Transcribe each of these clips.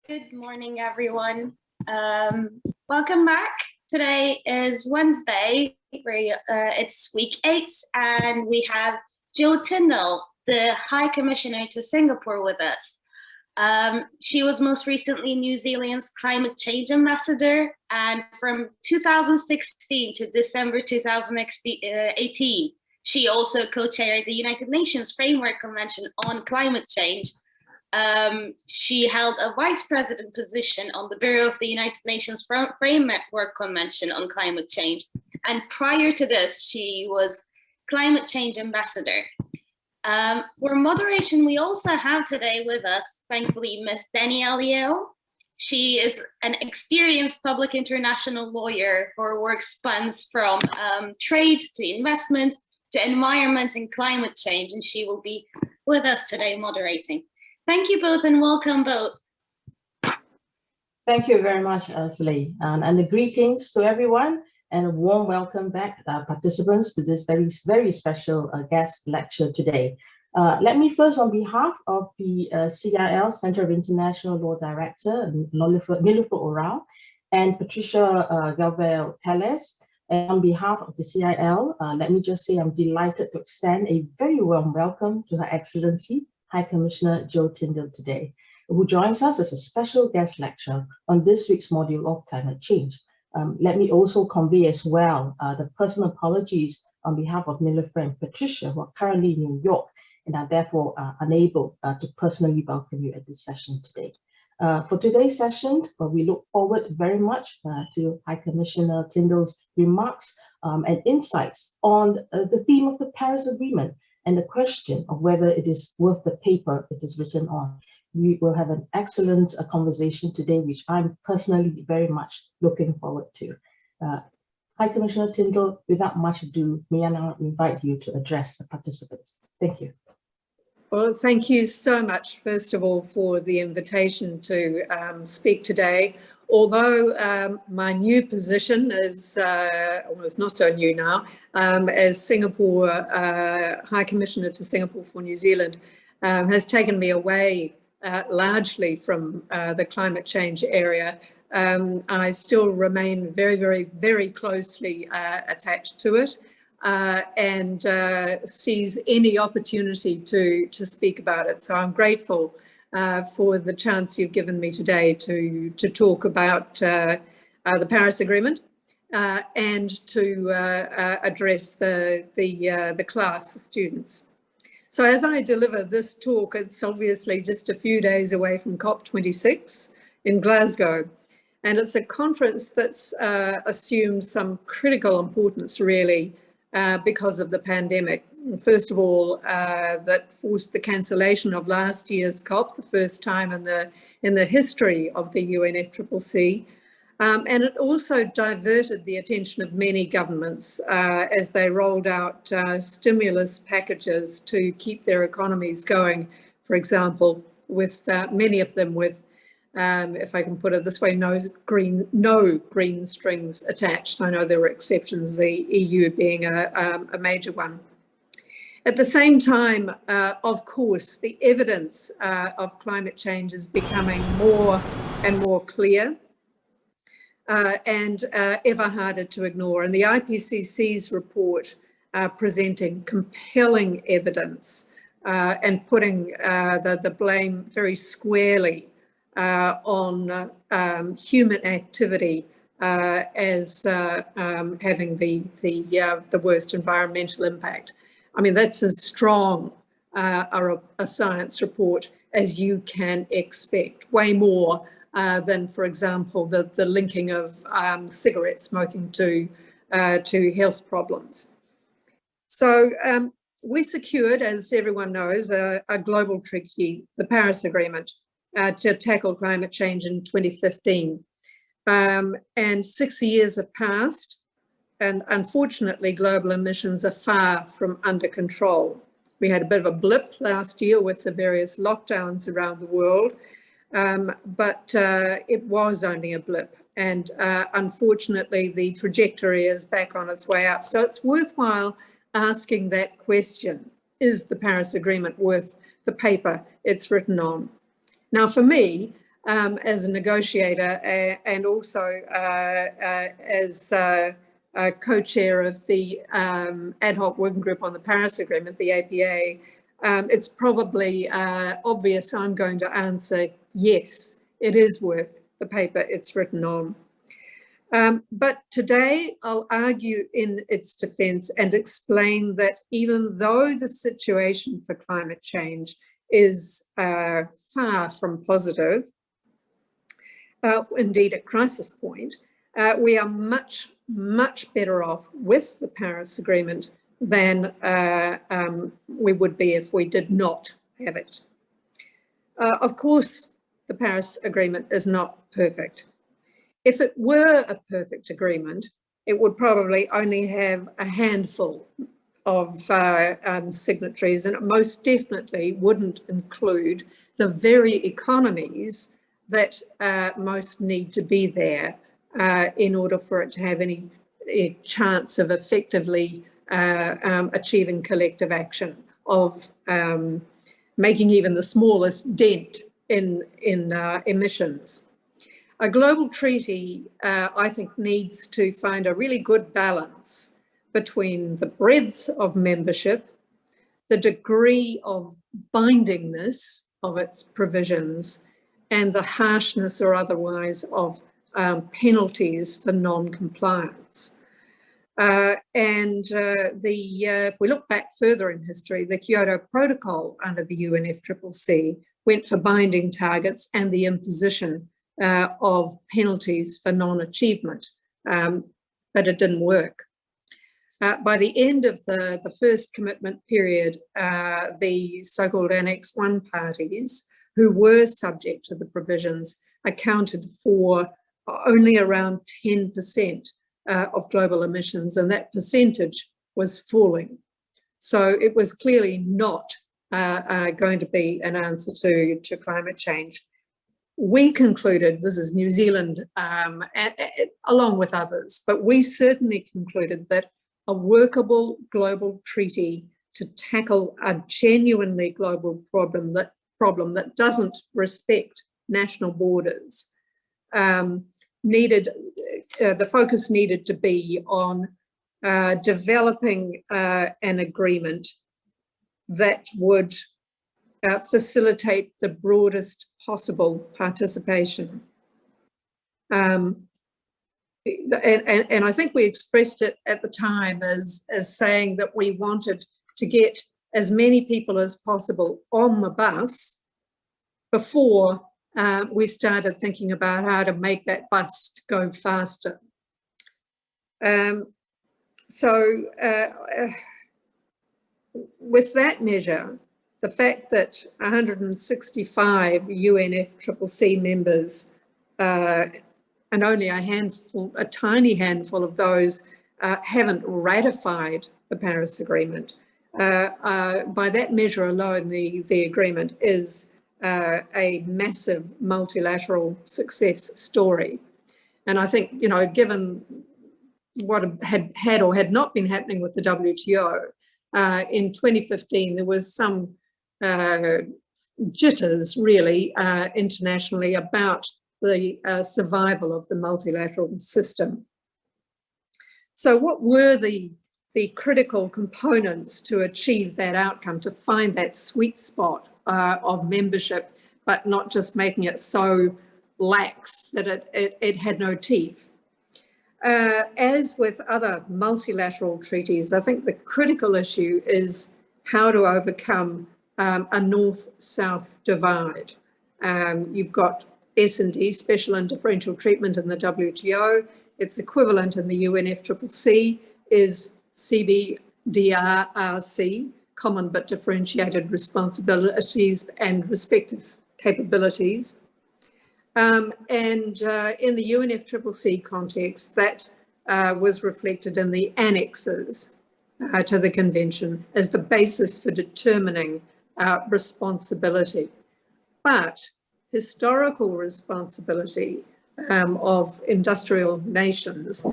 Good morning, everyone. Welcome back. Today is Wednesday. It's week 8, and we have Jo Tyndall, the High Commissioner to Singapore, with us. She was most recently New Zealand's climate change ambassador, and from 2016 to December 2018, she also co-chaired the United Nations Framework Convention on Climate Change. She held a vice president position on the Bureau of the United Nations Framework Convention on Climate Change. And prior to this, she was climate change ambassador. For moderation, we also have today with us, thankfully, Ms. Danielle Yeo. She is an experienced public international lawyer who works funds from trade to investment to environment and climate change, and she will be with us today moderating. Thank you both and welcome both. Thank you very much, Leslie, and greetings to everyone and a warm welcome back participants to this very special guest lecture today. Let me first, on behalf of the CIL, Center of International Law Director, Nilufer Oral, and Patricia Galvez-Teles, and on behalf of the CIL, let me just say I'm delighted to extend a very warm welcome to Her Excellency, High Commissioner Jo Tyndall today, who joins us as a special guest lecturer on this week's module of climate change. Let me also convey as well the personal apologies on behalf of Nilufer and Patricia, who are currently in New York and are therefore unable to personally welcome you at this session today. For today's session, we look forward very much to High Commissioner Tyndall's remarks and insights on the theme of the Paris Agreement and the question of whether it is worth the paper it is written on. We will have an excellent conversation today, which I'm personally very much looking forward to. High Commissioner Tyndall, without much ado, may I now invite you to address the participants. Thank you. Well, thank you so much, first of all, for the invitation to speak today. Although my new position is, well, it's not so new now, as Singapore High Commissioner to Singapore for New Zealand, has taken me away largely from the climate change area. I still remain very closely attached to it and seize any opportunity to speak about it. So I'm grateful for the chance you've given me today to talk about the Paris Agreement and to address the class, the students. So as I deliver this talk, it's obviously just a few days away from COP26 in Glasgow. And it's a conference that's assumed some critical importance, really, because of the pandemic. First of all, that forced the cancellation of last year's COP, the first time in the history of the UNFCCC. And it also diverted the attention of many governments as they rolled out stimulus packages to keep their economies going, for example, with many of them with, if I can put it this way, no green strings attached. I know there were exceptions, the EU being a major one. At the same time, of course, the evidence of climate change is becoming more and more clear and ever harder to ignore. And the IPCC's report presenting compelling evidence and putting the blame very squarely on human activity as having the worst environmental impact. I mean, that's as strong a science report as you can expect, way more than, for example, the linking of cigarette smoking to health problems. So we secured, as everyone knows, a global treaty, the Paris Agreement, to tackle climate change in 2015. And 6 years have passed, and unfortunately, global emissions are far from under control. We had a bit of a blip last year with the various lockdowns around the world, but it was only a blip. And unfortunately, the trajectory is back on its way up. So it's worthwhile asking that question. Is the Paris Agreement worth the paper it's written on? Now, for me, as a negotiator and also as co-chair of the ad hoc working group on the Paris Agreement, the APA, it's probably obvious I'm going to answer yes, it is worth the paper it's written on. But today I'll argue in its defense and explain that even though the situation for climate change is far from positive, indeed at crisis point, we are much, much better off with the Paris Agreement than we would be if we did not have it. Of course, the Paris Agreement is not perfect. If it were a perfect agreement, it would probably only have a handful of signatories, and it most definitely wouldn't include the very economies that most need to be there in order for it to have any chance of effectively achieving collective action, of making even the smallest dent in emissions. A global treaty, I think, needs to find a really good balance between the breadth of membership, the degree of bindingness of its provisions, and the harshness or otherwise of penalties for non-compliance. If we look back further in history, the Kyoto Protocol under the UNFCCC went for binding targets and the imposition of penalties for non-achievement, but it didn't work. By the end of the first commitment period, the so-called Annex I parties, who were subject to the provisions, accounted for only around 10% of global emissions, and that percentage was falling. So it was clearly not going to be an answer to climate change. We concluded, this is New Zealand along with others, but we certainly concluded that a workable global treaty to tackle a genuinely global problem that doesn't respect national borders the focus needed to be on developing an agreement that would facilitate the broadest possible participation. And I think we expressed it at the time as saying that we wanted to get as many people as possible on the bus before we started thinking about how to make that bus go faster. With that measure, the fact that 165 UNFCCC members and only a tiny handful of those haven't ratified the Paris Agreement, by that measure alone, the agreement is a massive multilateral success story. And I think, you know, given what had or had not been happening with the WTO, in 2015, there was some jitters really internationally about the survival of the multilateral system. So what were the critical components to achieve that outcome, to find that sweet spot of membership, but not just making it so lax that it had no teeth? As with other multilateral treaties, I think the critical issue is how to overcome a north-south divide. You've got S&D, special and differential treatment, in the WTO. Its equivalent in the UNFCCC is CBDRRC, common but differentiated responsibilities and respective capabilities. And in the UNFCCC context, that was reflected in the annexes to the convention as the basis for determining responsibility. But historical responsibility of industrial nations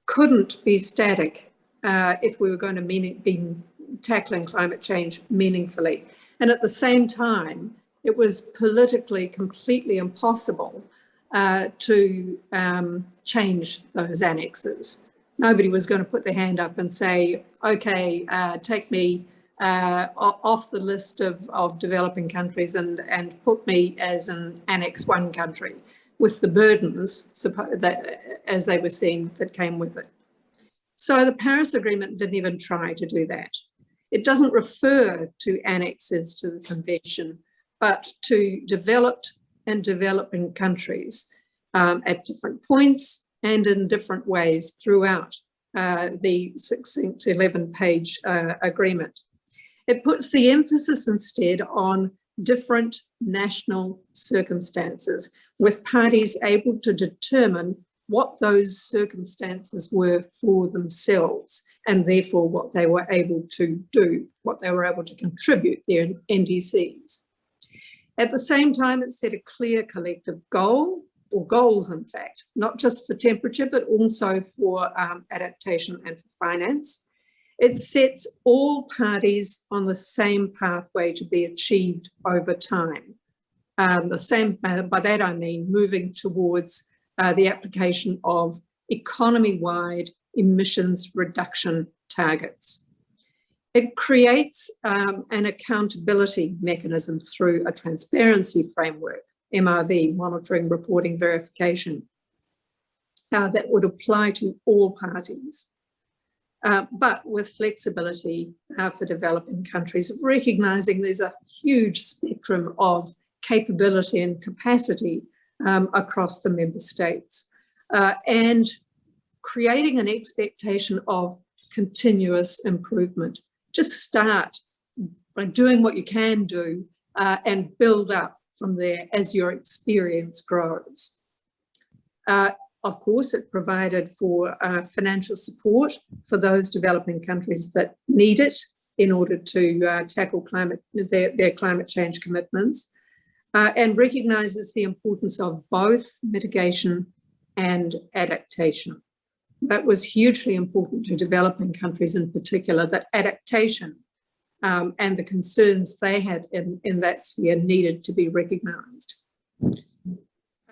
couldn't be static if we were going to be tackling climate change meaningfully. And at the same time, it was politically completely impossible to change those annexes. Nobody was going to put their hand up and say, okay, take me off the list of developing countries and put me as an Annex 1 country with the burdens as they were seen that came with it. So the Paris Agreement didn't even try to do that. It doesn't refer to annexes to the convention, but to developed and developing countries at different points and in different ways throughout the succinct 11-page agreement. It puts the emphasis instead on different national circumstances, with parties able to determine what those circumstances were for themselves, and therefore what they were able to do, what they were able to contribute, their NDCs. At the same time, it set a clear collective goal, or goals in fact, not just for temperature, but also for adaptation and for finance. It sets all parties on the same pathway to be achieved over time. By that I mean moving towards the application of economy-wide emissions reduction targets. It creates an accountability mechanism through a transparency framework, MRV, monitoring, reporting, verification, that would apply to all parties, but with flexibility for developing countries, recognizing there's a huge spectrum of capability and capacity across the member states, and creating an expectation of continuous improvement. Just start by doing what you can do and build up from there as your experience grows. Of course, it provided for financial support for those developing countries that need it in order to tackle their climate change commitments, and recognises the importance of both mitigation and adaptation. That was hugely important to developing countries in particular, that adaptation and the concerns they had in that sphere needed to be recognised.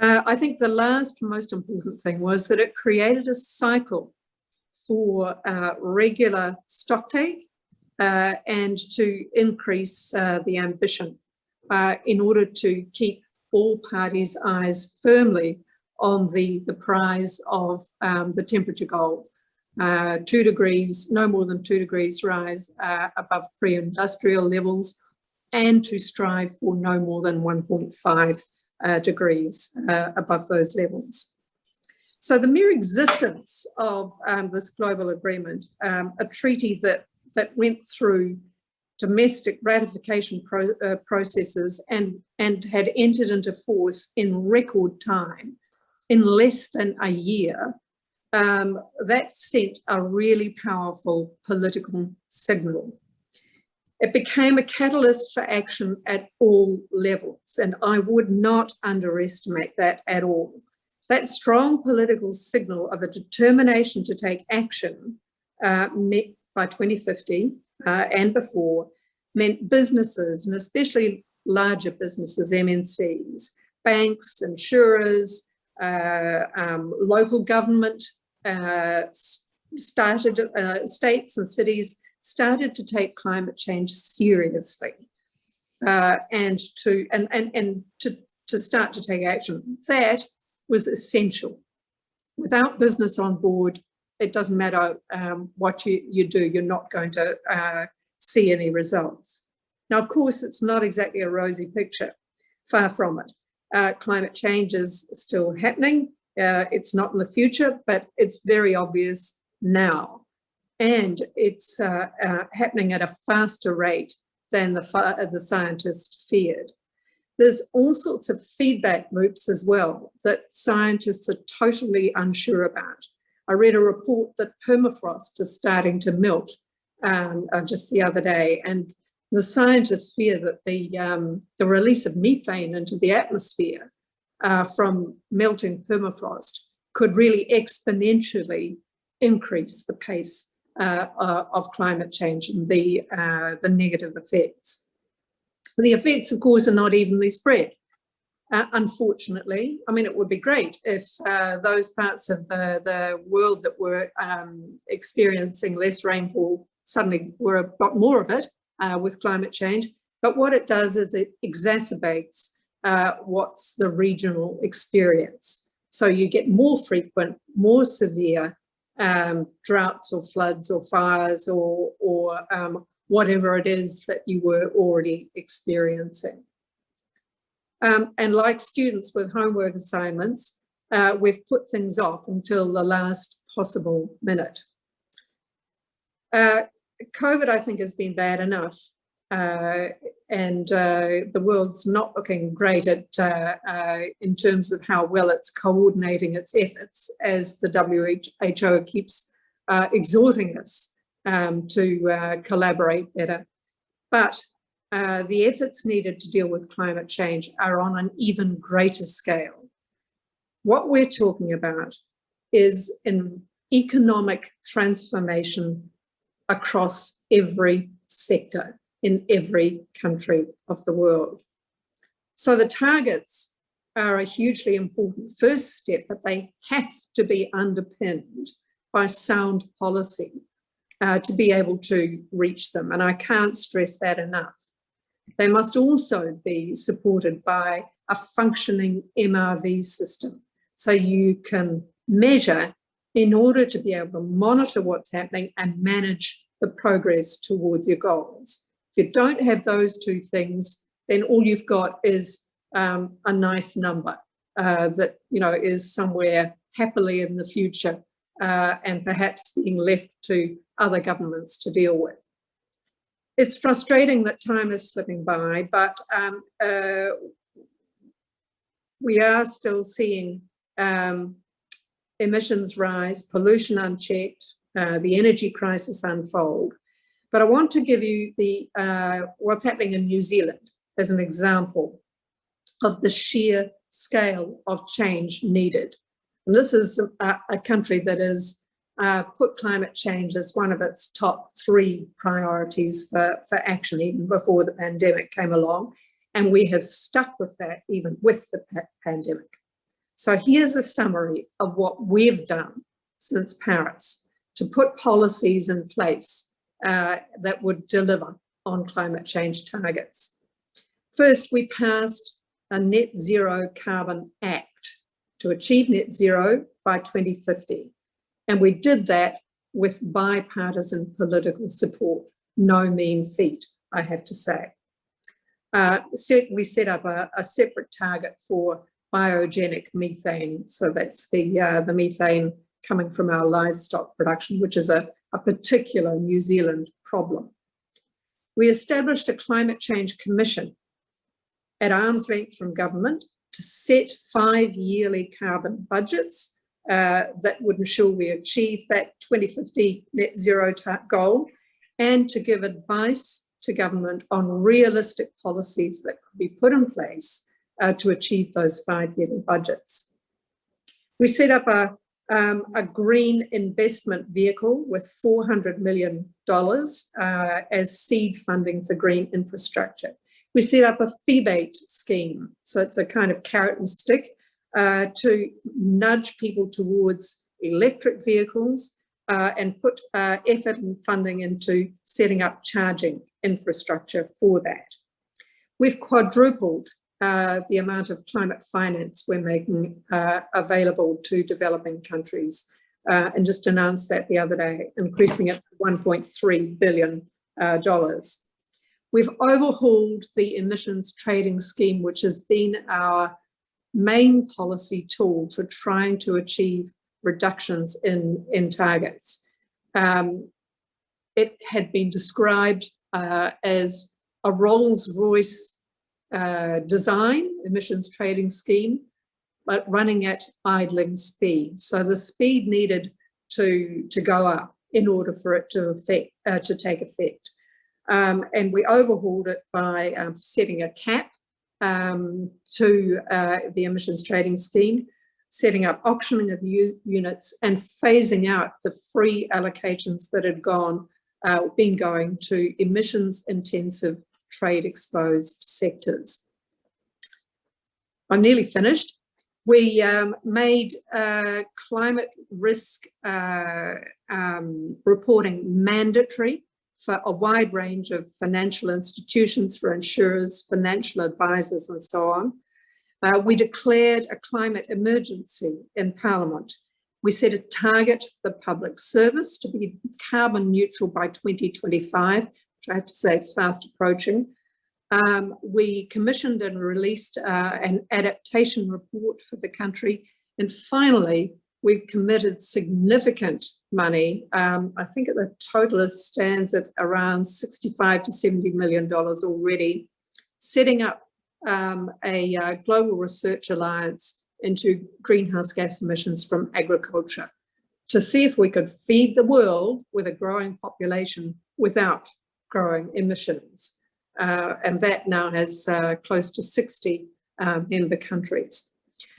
I think the last most important thing was that it created a cycle for regular stocktake and to increase the ambition in order to keep all parties' eyes firmly on the prize of the temperature goal. 2 degrees, no more than 2 degrees rise above pre-industrial levels, and to strive for no more than 1.5 degrees above those levels. So the mere existence of this global agreement, a treaty that went through domestic ratification processes and had entered into force in record time, in less than a year, that sent a really powerful political signal. It became a catalyst for action at all levels, and I would not underestimate that at all. That strong political signal of a determination to take action by 2050 and before meant businesses, and especially larger businesses, MNCs, banks, insurers, local government states and cities started to take climate change seriously and to start to take action. That was essential. Without business on board, it doesn't matter what you do, you're not going to see any results. Now, of course, it's not exactly a rosy picture, far from it. Climate change is still happening. It's not in the future, but it's very obvious now. And it's happening at a faster rate than the scientists feared. There's all sorts of feedback loops as well that scientists are totally unsure about. I read a report that permafrost is starting to melt just the other day, and the scientists fear that the release of methane into the atmosphere from melting permafrost could really exponentially increase the pace of climate change and the negative effects. The effects, of course, are not evenly spread. Unfortunately, I mean, it would be great if those parts of the world that were experiencing less rainfall suddenly got more of it with climate change. But what it does is it exacerbates what's the regional experience. So you get more frequent, more severe droughts or floods or fires or whatever it is that you were already experiencing. And like students with homework assignments, we've put things off until the last possible minute. COVID, I think, has been bad enough, and the world's not looking great at in terms of how well it's coordinating its efforts, as the WHO keeps exhorting us to collaborate better. But the efforts needed to deal with climate change are on an even greater scale. What we're talking about is an economic transformation across every sector in every country of the world. So the targets are a hugely important first step, but they have to be underpinned by sound policy to be able to reach them. And I can't stress that enough. They must also be supported by a functioning MRV system, so you can measure in order to be able to monitor what's happening and manage the progress towards your goals. If you don't have those two things, then all you've got is a nice number that, you know, is somewhere happily in the future and perhaps being left to other governments to deal with. It's frustrating that time is slipping by, but we are still seeing emissions rise, pollution unchecked, the energy crisis unfold. But I want to give you the what's happening in New Zealand as an example of the sheer scale of change needed. And this is a country that has put climate change as one of its top 3 priorities for action, even before the pandemic came along. And we have stuck with that even with the pandemic. So here's a summary of what we've done since Paris to put policies in place that would deliver on climate change targets. First, we passed a net zero carbon act to achieve net zero by 2050. And we did that with bipartisan political support. No mean feat, I have to say. We set up a separate target for biogenic methane. So that's the methane coming from our livestock production, which is a particular New Zealand problem. We established a climate change commission at arm's length from government to set 5 yearly carbon budgets that would ensure we achieve that 2050 net zero goal, and to give advice to government on realistic policies that could be put in place to achieve those 5 yearly budgets. We set up a green investment vehicle with $400 million as seed funding for green infrastructure. We set up a fee-based scheme, so it's a kind of carrot and stick to nudge people towards electric vehicles and put effort and funding into setting up charging infrastructure for that. We've quadrupled the amount of climate finance we're making available to developing countries, and just announced that the other day, increasing it to $1.3 billion. We've overhauled the emissions trading scheme, which has been our main policy tool for trying to achieve reductions in targets. It had been described as a Rolls-Royce design emissions trading scheme, but running at idling speed. So the speed needed to go up in order for it to take effect. And we overhauled it by setting a cap to the emissions trading scheme, setting up auctioning of units, and phasing out the free allocations that had been going to emissions intensive trade exposed sectors. I'm nearly finished. We made climate risk reporting mandatory for a wide range of financial institutions, for insurers, financial advisors, and so on. We declared a climate emergency in Parliament. We set a target for the public service to be carbon neutral by 2025, which I have to say is fast approaching. We commissioned and released an adaptation report for the country. And finally, we committed significant money. I think the total stands at around $65 to $70 million already, setting up a global research alliance into greenhouse gas emissions from agriculture to see if we could feed the world with a growing population without growing emissions. And that now has close to 60 member countries.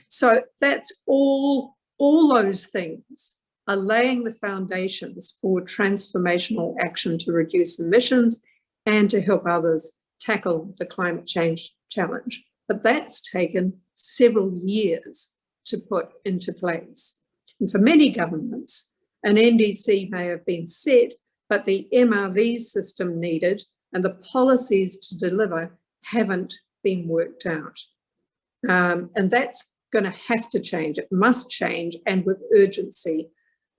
So that's all those things are laying the foundations for transformational action to reduce emissions and to help others tackle the climate change challenge. But that's taken several years to put into place. And for many governments, an NDC may have been set, but the MRV system needed and the policies to deliver haven't been worked out. And that's going to have to change. It must change, and with urgency,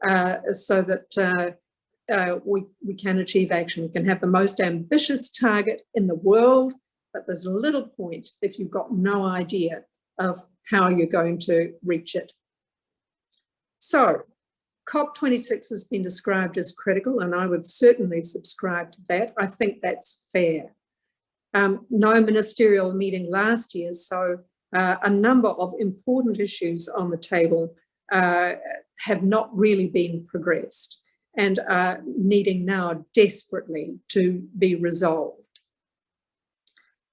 so that we can achieve action. We can have the most ambitious target in the world, but there's little point if you've got no idea of how you're going to reach it. So COP26 has been described as critical, and I would certainly subscribe to that. I think that's fair. No ministerial meeting last year, so a number of important issues on the table have not really been progressed and are needing now desperately to be resolved.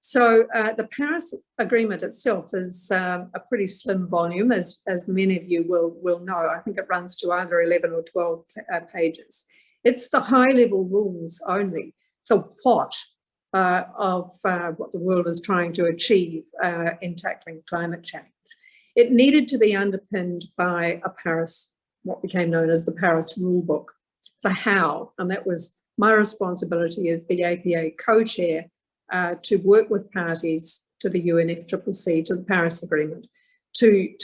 So the Paris Agreement itself is a pretty slim volume, as many of you will know. I think it runs to either 11 or 12 pages. It's the high-level rules only, the what of what the world is trying to achieve in tackling climate change. It needed to be underpinned by a Paris, what became known as the Paris Rulebook, the how, and that was my responsibility as the APA co-chair to work with parties to the UNFCCC, to the Paris Agreement, to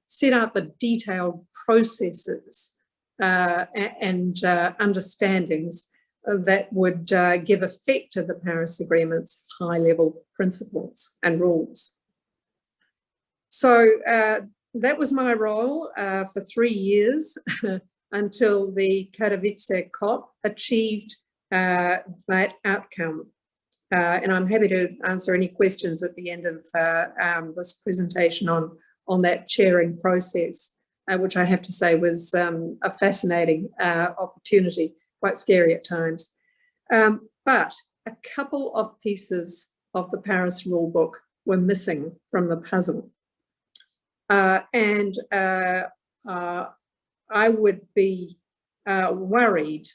set out the detailed processes and understandings that would give effect to the Paris Agreement's high-level principles and rules. So that was my role for 3 years until the Katowice COP achieved that outcome. And I'm happy to answer any questions at the end of this presentation on that chairing process, which I have to say was a fascinating opportunity, quite scary at times. But a couple of pieces of the Paris Rulebook were missing from the puzzle. And I would be worried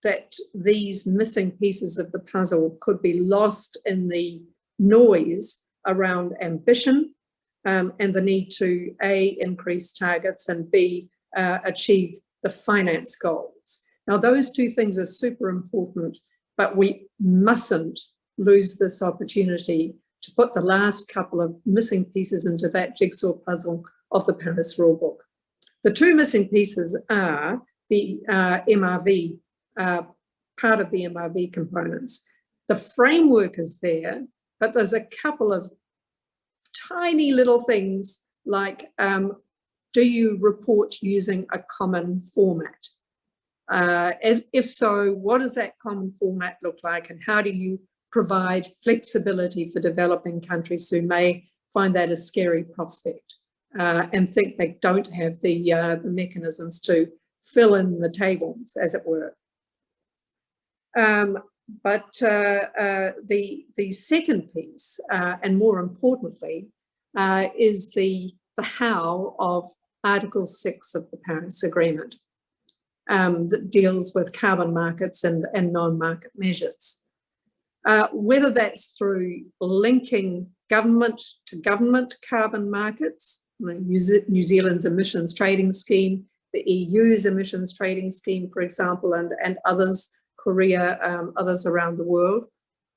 that these missing pieces of the puzzle could be lost in the noise around ambition and the need to A, increase targets, and B, achieve the finance goals. Now, those two things are super important, but we mustn't lose this opportunity to put the last couple of missing pieces into that jigsaw puzzle of the Paris Rulebook. The two missing pieces are the MRV, part of the MRV components. The framework is there, but there's a couple of tiny little things like, do you report using a common format? If so, what does that common format look like, and how do you provide flexibility for developing countries who may find that a scary prospect and think they don't have the mechanisms to fill in the tables, as it were. But the second piece, and more importantly, is the how of Article 6 of the Paris Agreement that deals with carbon markets and non-market measures. whether that's through linking government to government carbon markets, New Zealand's emissions trading scheme, the EU's emissions trading scheme, for example, and others, Korea, others around the world,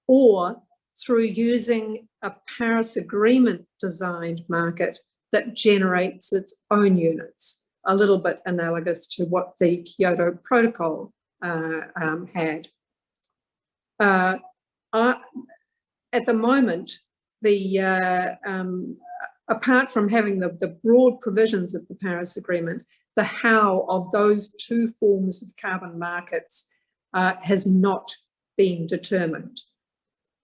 or through using a Paris Agreement designed market that generates its own units, a little bit analogous to what the Kyoto Protocol had. At the moment, apart from having the broad provisions of the Paris Agreement, the how of those two forms of carbon markets has not been determined.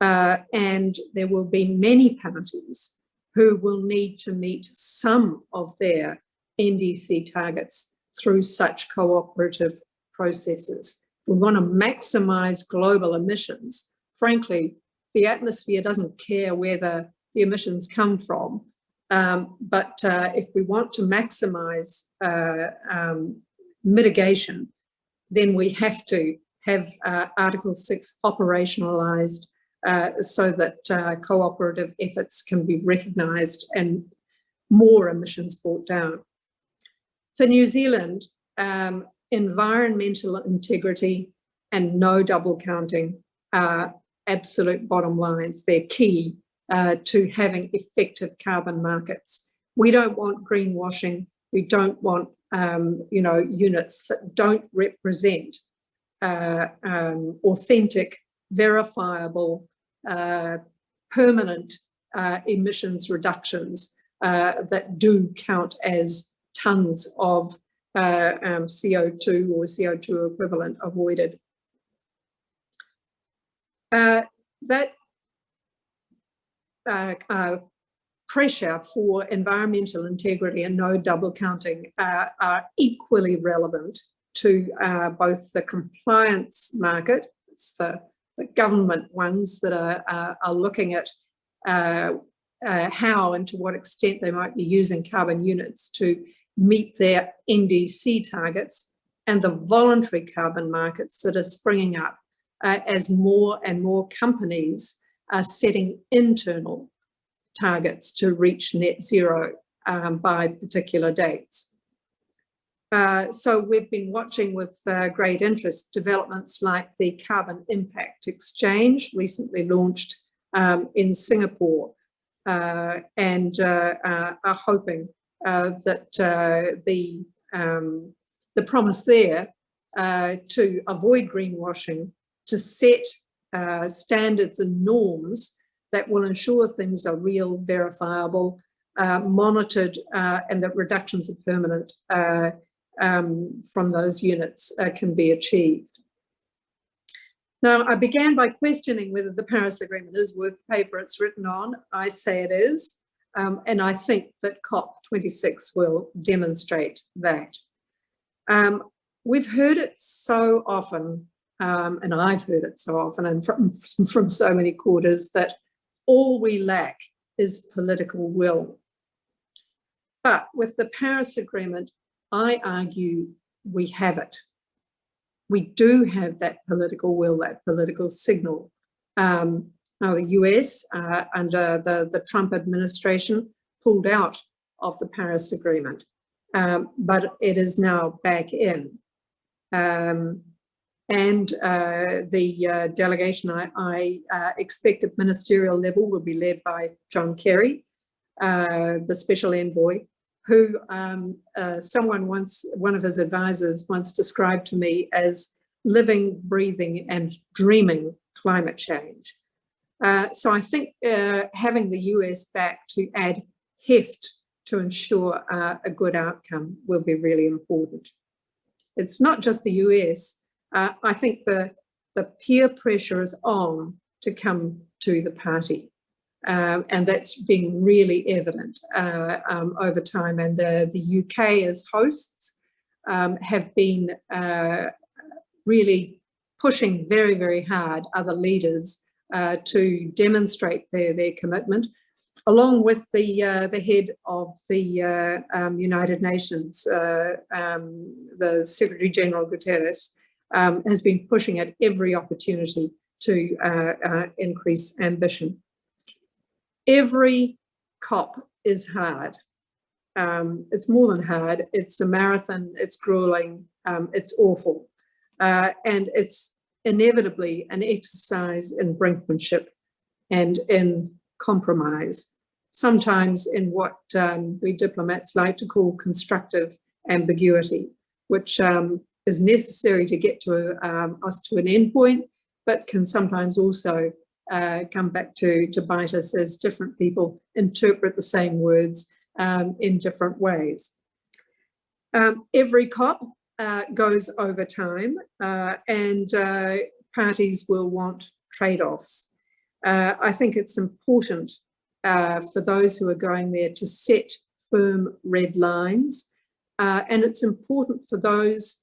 And there will be many parties who will need to meet some of their NDC targets through such cooperative processes. We want to maximize global emissions. Frankly, the atmosphere doesn't care where the emissions come from, but if we want to maximize mitigation, then we have to have Article 6 operationalized so that cooperative efforts can be recognised and more emissions brought down. For New Zealand, environmental integrity and no double counting are absolute bottom lines. They're key to having effective carbon markets. We don't want greenwashing. We don't want units that don't represent authentic, verifiable, permanent emissions reductions that do count as tonnes of CO2 or CO2 equivalent avoided. That pressure for environmental integrity and no double counting are equally relevant to both the compliance market, it's the government ones that are looking at how and to what extent they might be using carbon units to meet their NDC targets, and the voluntary carbon markets that are springing up as more and more companies are setting internal targets to reach net zero by particular dates. So we've been watching with great interest developments like the Carbon Impact Exchange, recently launched in Singapore, and are hoping that the promise there to avoid greenwashing, to set standards and norms that will ensure things are real, verifiable, monitored, and that reductions are permanent from those units can be achieved. Now, I began by questioning whether the Paris Agreement is worth the paper it's written on. I say it is, and I think that COP26 will demonstrate that. We've heard it so often, and I've heard it so often, and from so many quarters, that all we lack is political will. But with the Paris Agreement, I argue we have it. We do have that political will, that political signal. Now the US, under the Trump administration, pulled out of the Paris Agreement, but it is now back in. And the delegation I expect at ministerial level will be led by John Kerry, the special envoy, who one of his advisors once described to me as living, breathing and dreaming climate change. So I think having the US back to add heft to ensure a good outcome will be really important. It's not just the US. I think the peer pressure is on to come to the party. And that's been really evident over time. And the UK as hosts have been really pushing very, very hard other leaders to demonstrate their commitment, along with the head of the United Nations, the Secretary General Guterres, has been pushing at every opportunity to increase ambition. Every COP is hard. It's more than hard. It's a marathon. It's grueling. It's awful. And it's inevitably an exercise in brinkmanship and in compromise, sometimes in what we diplomats like to call constructive ambiguity, which is necessary to get to us to an end point, but can sometimes also come back to bite us as different people interpret the same words in different ways. Every COP goes over time, and parties will want trade-offs. I think it's important for those who are going there to set firm red lines, and it's important for those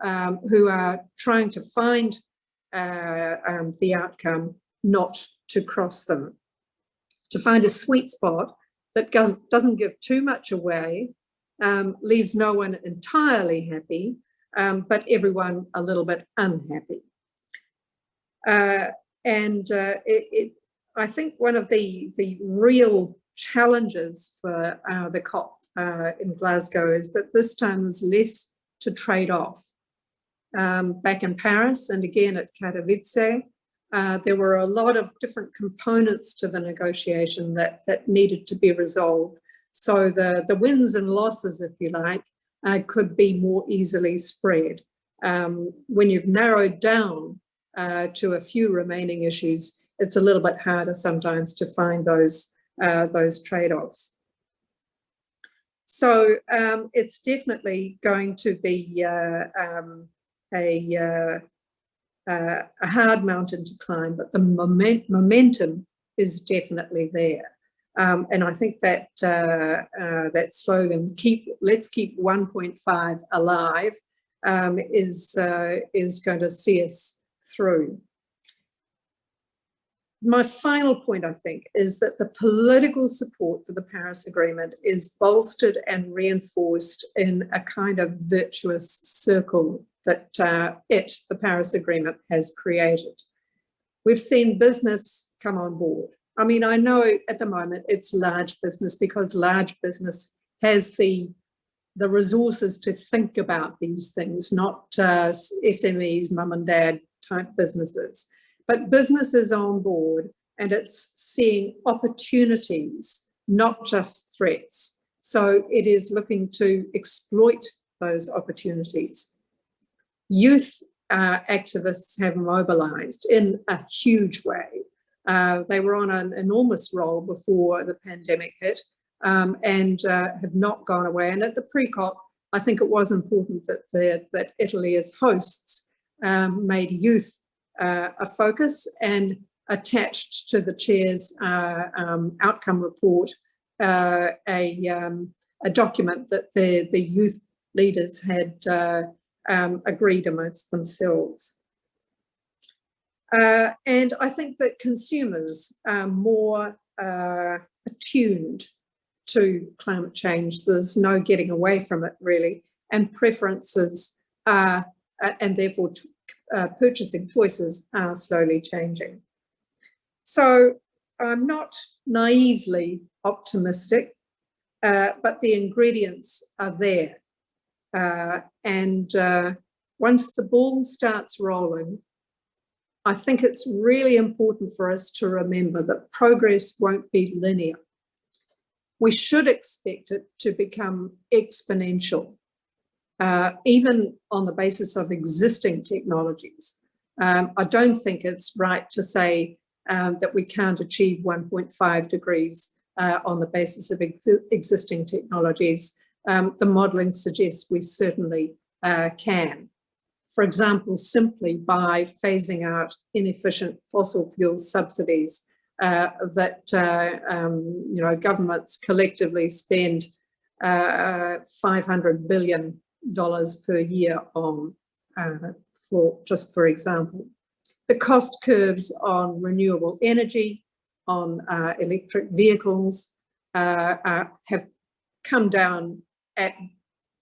who are trying to find the outcome not to cross them, to find a sweet spot that doesn't give too much away, leaves no one entirely happy, but everyone a little bit unhappy. I think one of the real challenges for the COP in Glasgow is that this time there's less to trade off. Back in Paris and again at Katowice, there were a lot of different components to the negotiation that needed to be resolved. So the wins and losses, if you like, could be more easily spread. When you've narrowed down to a few remaining issues, it's a little bit harder sometimes to find those trade-offs. So it's definitely going to be a hard mountain to climb, but the momentum is definitely there. And I think that that slogan, let's keep 1.5 alive, is going to see us through. My final point, I think, is that the political support for the Paris Agreement is bolstered and reinforced in a kind of virtuous circle that the Paris Agreement has created. We've seen business come on board. I mean, I know at the moment it's large business because large business has the resources to think about these things, not SMEs, mum and dad type businesses. But business is on board and it's seeing opportunities, not just threats. So it is looking to exploit those opportunities. Youth activists have mobilized in a huge way. They were on an enormous roll before the pandemic hit and have not gone away. And at the pre-COP, I think it was important that Italy as hosts made youth a focus and attached to the chair's outcome report a document that the youth leaders had agreed amongst themselves. And I think that consumers are more attuned to climate change. There's no getting away from it really, and preferences are, and therefore purchasing choices are slowly changing. So I'm not naively optimistic, but the ingredients are there. And once the ball starts rolling, I think it's really important for us to remember that progress won't be linear. We should expect it to become exponential. Even on the basis of existing technologies. I don't think it's right to say that we can't achieve 1.5 degrees on the basis of existing technologies. The modelling suggests we certainly can. For example, simply by phasing out inefficient fossil fuel subsidies that governments collectively spend $500 billion per year on, for example. The cost curves on renewable energy, on electric vehicles have come down at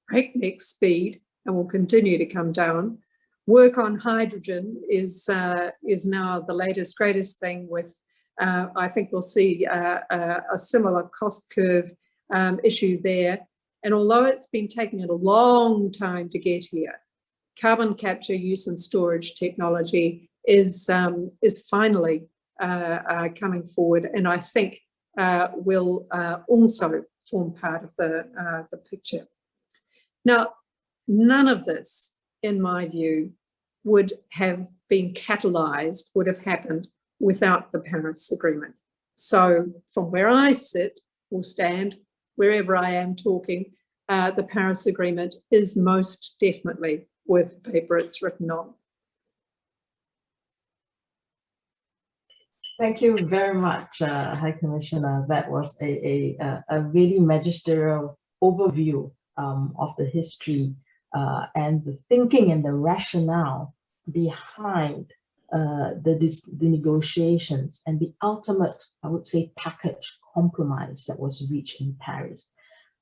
breakneck speed and will continue to come down. Work on hydrogen is now the latest, greatest thing with, I think we'll see a similar cost curve issue there. And although it's been taking a long time to get here, carbon capture, use and storage technology is finally coming forward, and I think will also form part of the picture. Now, none of this, in my view, would have been catalyzed, would have happened without the Paris Agreement. So from where I sit or stand, wherever I am talking, the Paris Agreement is most definitely worth the paper it's written on. Thank you very much, High Commissioner. That was a really magisterial overview of the history and the thinking and the rationale behind the negotiations and the ultimate, I would say, package compromise that was reached in Paris.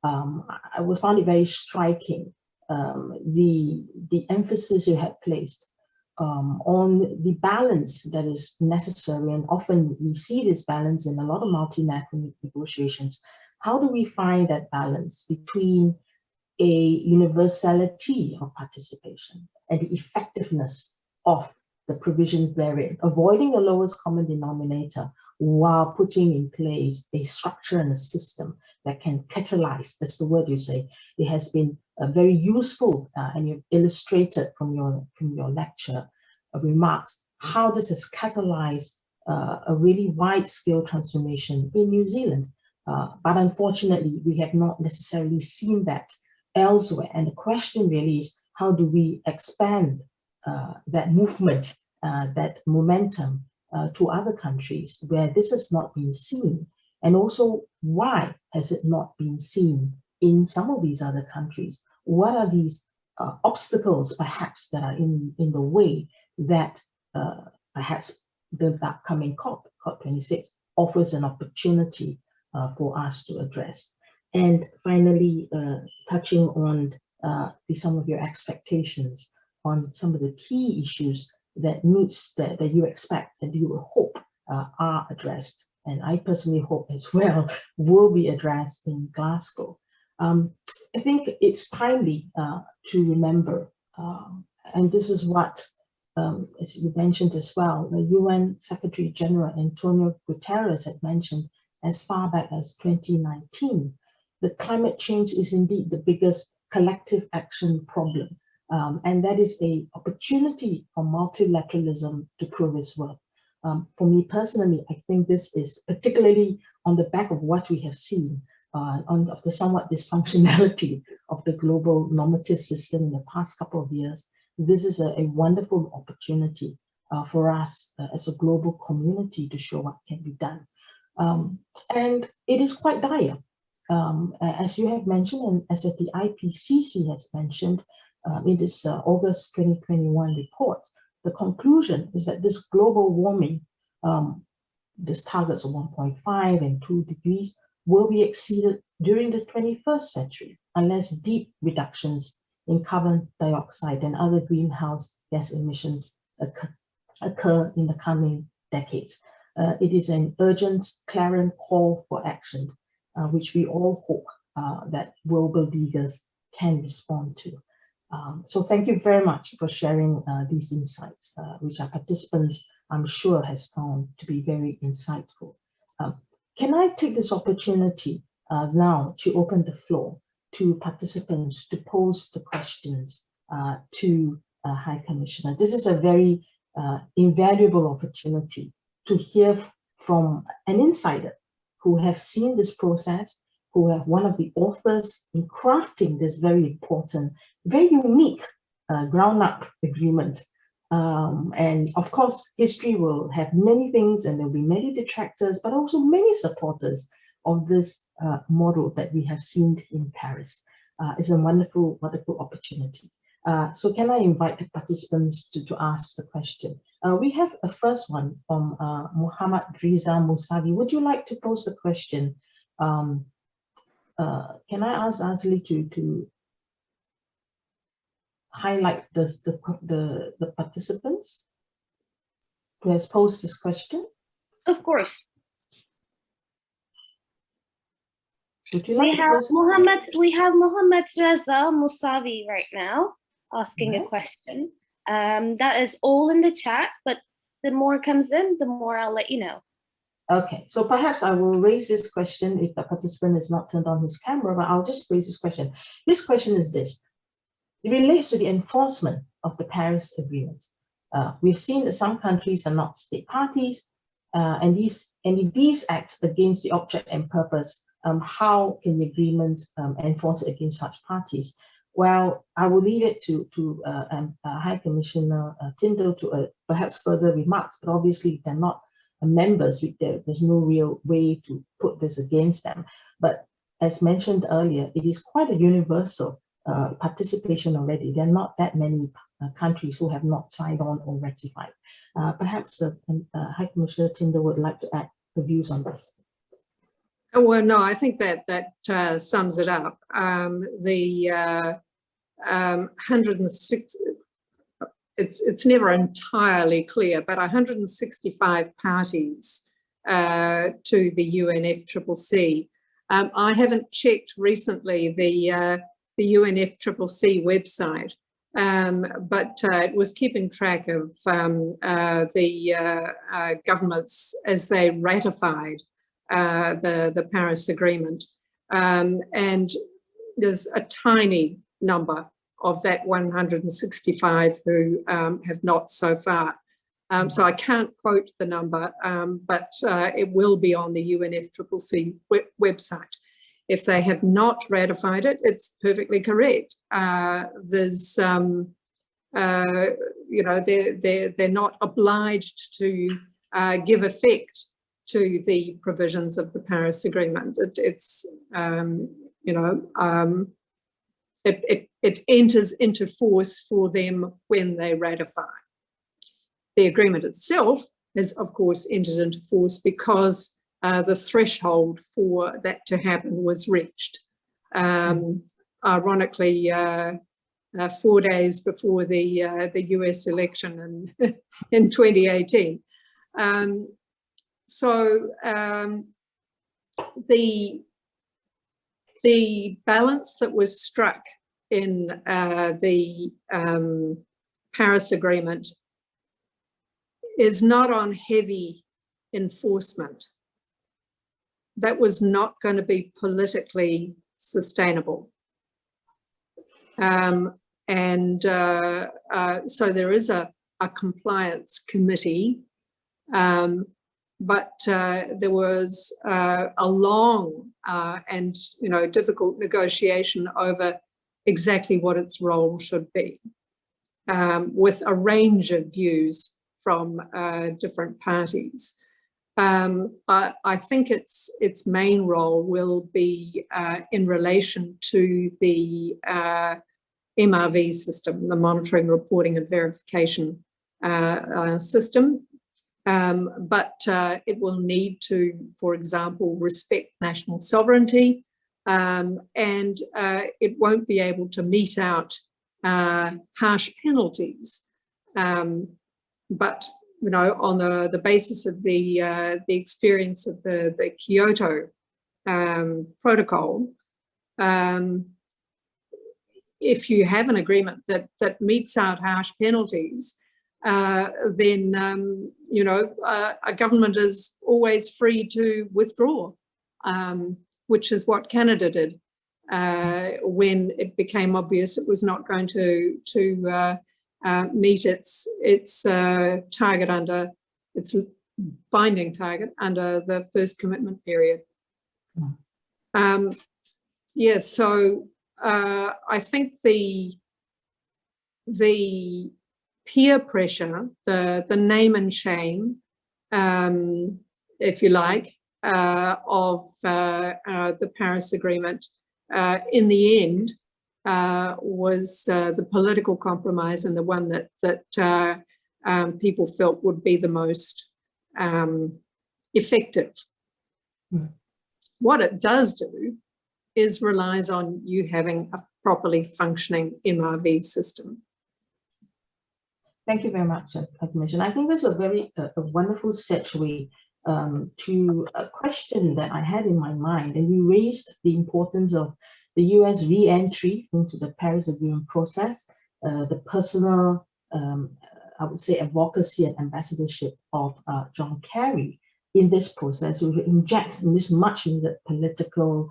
I found it very striking, the emphasis you had placed on the balance that is necessary, and often we see this balance in a lot of multilateral negotiations. How do we find that balance between a universality of participation and the effectiveness of the provisions therein, avoiding the lowest common denominator while putting in place a structure and a system that can catalyze, that's the word you say. It has been very useful, and you've illustrated from your lecture remarks how this has catalyzed a really wide-scale transformation in New Zealand. But unfortunately, we have not necessarily seen that elsewhere. And the question really is, how do we expand that movement, that momentum to other countries where this has not been seen? And also, why has it not been seen in some of these other countries? What are these obstacles, perhaps, that are in the way that perhaps the upcoming COP26 offers an opportunity for us to address? And finally, touching on some of your expectations on some of the key issues that you expect and you hope are addressed, and I personally hope as well will be addressed in Glasgow. I think it's timely to remember, and this is what, as you mentioned as well, the UN Secretary General Antonio Guterres had mentioned as far back as 2019, that climate change is indeed the biggest collective action problem. And that is an opportunity for multilateralism to prove its worth. For me personally, I think this is particularly on the back of what we have seen of the somewhat dysfunctionality of the global normative system in the past couple of years. This is a wonderful opportunity for us as a global community to show what can be done. And it is quite dire. As you have mentioned, and as the IPCC has mentioned, in this August 2021 report, the conclusion is that this global warming, this targets of 1.5 and 2 degrees, will be exceeded during the 21st century unless deep reductions in carbon dioxide and other greenhouse gas emissions occur in the coming decades. It is an urgent, clarion call for action, which we all hope that global leaders can respond to. So thank you very much for sharing these insights, which our participants, I'm sure, has found to be very insightful. Can I take this opportunity now to open the floor to participants to pose the questions to High Commissioner? This is a very invaluable opportunity to hear from an insider who have seen this process, who have one of the authors in crafting this very important, very unique ground-up agreement. And of course, history will have many things, and there'll be many detractors, but also many supporters of this model that we have seen in Paris. It's a wonderful, wonderful opportunity. So can I invite the participants to ask the question? We have a first one from Muhammad Riza Musavi. Would you like to pose the question? Can I ask Ansley to highlight the participants who has posed this question? Of course. Would you like We have Mohammed Reza Musavi right now asking a question. That is all in the chat, but the more comes in, the more I'll let you know. Okay, so perhaps I will raise this question if the participant is not turned on his camera, but I'll just raise this question. This question is this. It relates to the enforcement of the Paris Agreement. We've seen that some countries are not state parties, and these act against the object and purpose. How can the agreement enforce it against such parties? Well, I will leave it to High Commissioner Tyndall to perhaps further remarks, but obviously they're not members. There's no real way to put this against them. But as mentioned earlier, it is quite a universal participation already. There are not that many countries who have not signed on or ratified. Perhaps High Commissioner Tyndall would like to add her views on this. Well, no, I think that sums it up. The 106, it's never entirely clear, but 165 parties to the UNFCCC. I haven't checked recently the UNFCCC website, but it was keeping track of the governments as they ratified the Paris Agreement, and there's a tiny number of that 165 who have not so far. So I can't quote the number, but it will be on the UNFCCC website. If they have not ratified it, it's perfectly correct. There's, you know, they're not obliged to give effect to the provisions of the Paris Agreement. It's you know, it enters into force for them when they ratify. The agreement itself has, of course, entered into force because the threshold for that to happen was reached. Ironically, 4 days before the US election in 2018. So the balance that was struck in the Paris Agreement is not on heavy enforcement. That was not going to be politically sustainable. So there is a compliance committee, but there was a long and difficult negotiation over exactly what its role should be, with a range of views from different parties. I think its main role will be in relation to the MRV system, the monitoring, reporting and verification system. But it will need to, for example, respect national sovereignty, and it won't be able to mete out harsh penalties. But on the basis of the experience of the Kyoto Protocol, if you have an agreement that metes out harsh penalties, then a government is always free to withdraw, which is what Canada did when it became obvious it was not going to meet its target under its binding target under the first commitment period. Yeah, so I think the peer pressure, the name and shame, if you like, of the Paris Agreement in the end was the political compromise, and the one that people felt would be the most effective. What it does do relies on you having a properly functioning MRV system. Thank you very much, Commissioner. I think that's a very wonderful segue to a question that I had in my mind, and you raised the importance of the US re-entry into the Paris Agreement process, the personal, I would say, advocacy and ambassadorship of John Kerry in this process, will inject this much needed political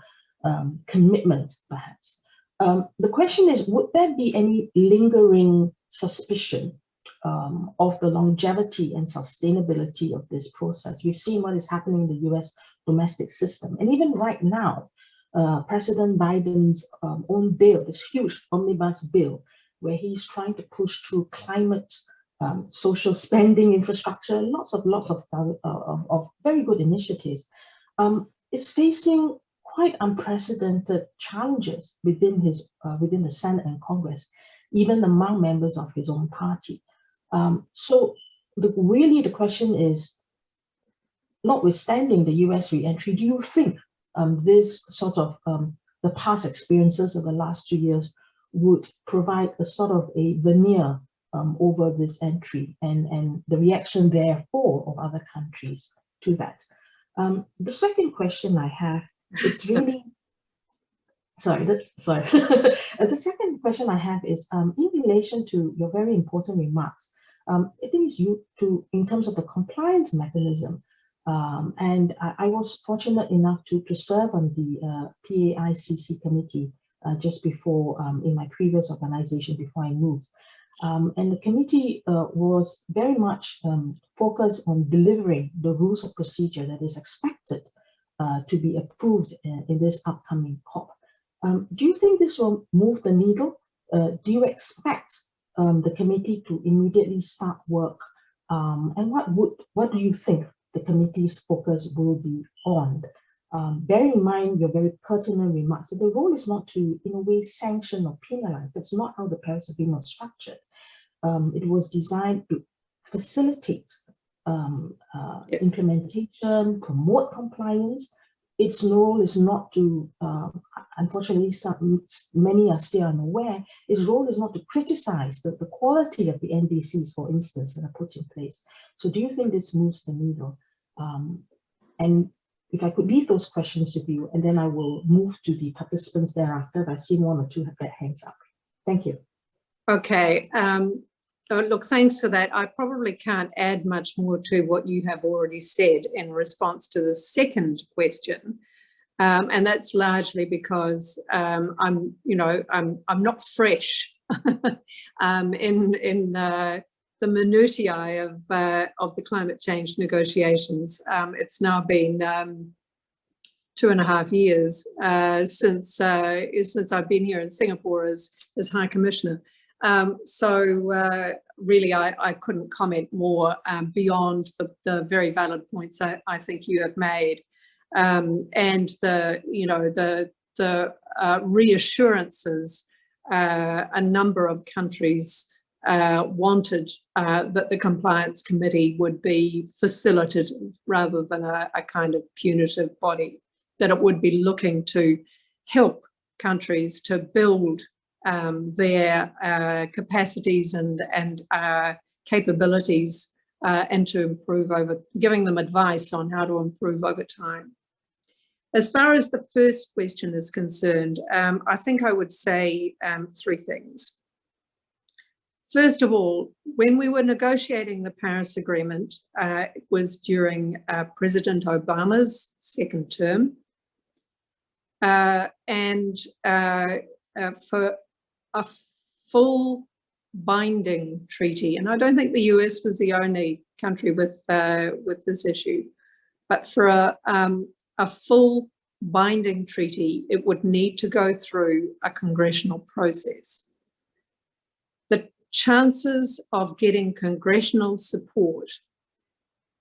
commitment, perhaps. The question is, would there be any lingering suspicion of the longevity and sustainability of this process? We've seen what is happening in the US domestic system. And even right now, President Biden's own bill, this huge omnibus bill, where he's trying to push through climate, social spending, infrastructure, lots of very good initiatives, is facing quite unprecedented challenges within the Senate and Congress, even among members of his own party. So really the question is, notwithstanding the US re-entry, do you think this sort of the past experiences of the last 2 years would provide a sort of a veneer over this entry and the reaction therefore of other countries to that? The second question I have, it's really the second question I have is in relation to your very important remarks. I think it's in terms of the compliance mechanism. And I was fortunate enough to serve on the PAICC committee just before, in my previous organization before I moved. And the committee was very much focused on delivering the rules of procedure that is expected to be approved in this upcoming COP. Do you think this will move the needle? Do you expect the committee to immediately start work? And what do you think the committee's focus will be on? Bearing in mind your very pertinent remarks, that the role is not to, in a way, sanction or penalize. That's not how the Paris Agreement was structured. It was designed to facilitate Yes. implementation, promote compliance. Its role is not to, unfortunately, many are still unaware, its role is not to criticize the quality of the NDCs, for instance, that are put in place. So do you think this moves the needle? And if I could leave those questions with you, and then I will move to the participants thereafter. I've seen one or two have their hands up. Thank you. Okay. Look, thanks for that. I probably can't add much more to what you have already said in response to the second question, and that's largely because I'm not fresh in the minutiae of the climate change negotiations. It's now been 2.5 years since I've been here in Singapore as High Commissioner. So really, I couldn't comment more beyond the very valid points I think you have made, and the reassurances a number of countries wanted that the compliance committee would be facilitative rather than a kind of punitive body, that it would be looking to help countries to build their capacities and capabilities and to improve giving them advice on how to improve over time. As far as the first question is concerned, I think I would say 3 things. First of all, when we were negotiating the Paris Agreement, it was during President Obama's second term, and for a full binding treaty, and I don't think the US was the only country with this issue, but for a full binding treaty, it would need to go through a congressional process. The chances of getting congressional support,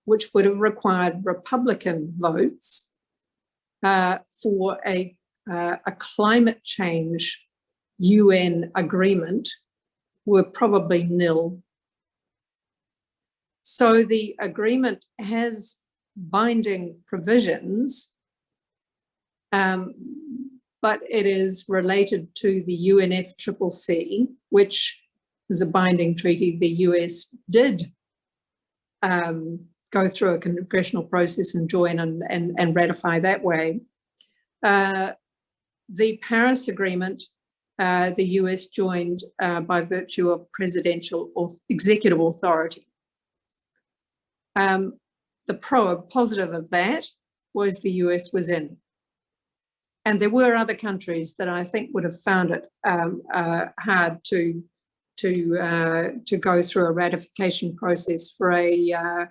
which would have required Republican votes for a climate change UN agreement, were probably nil. So the agreement has binding provisions, but it is related to the UNFCCC, which is a binding treaty. The US did go through a congressional process and join and ratify that way. The Paris Agreement, the US joined by virtue of presidential or executive authority. The positive of that was the US was in. And there were other countries that I think would have found it hard to go through a ratification process for a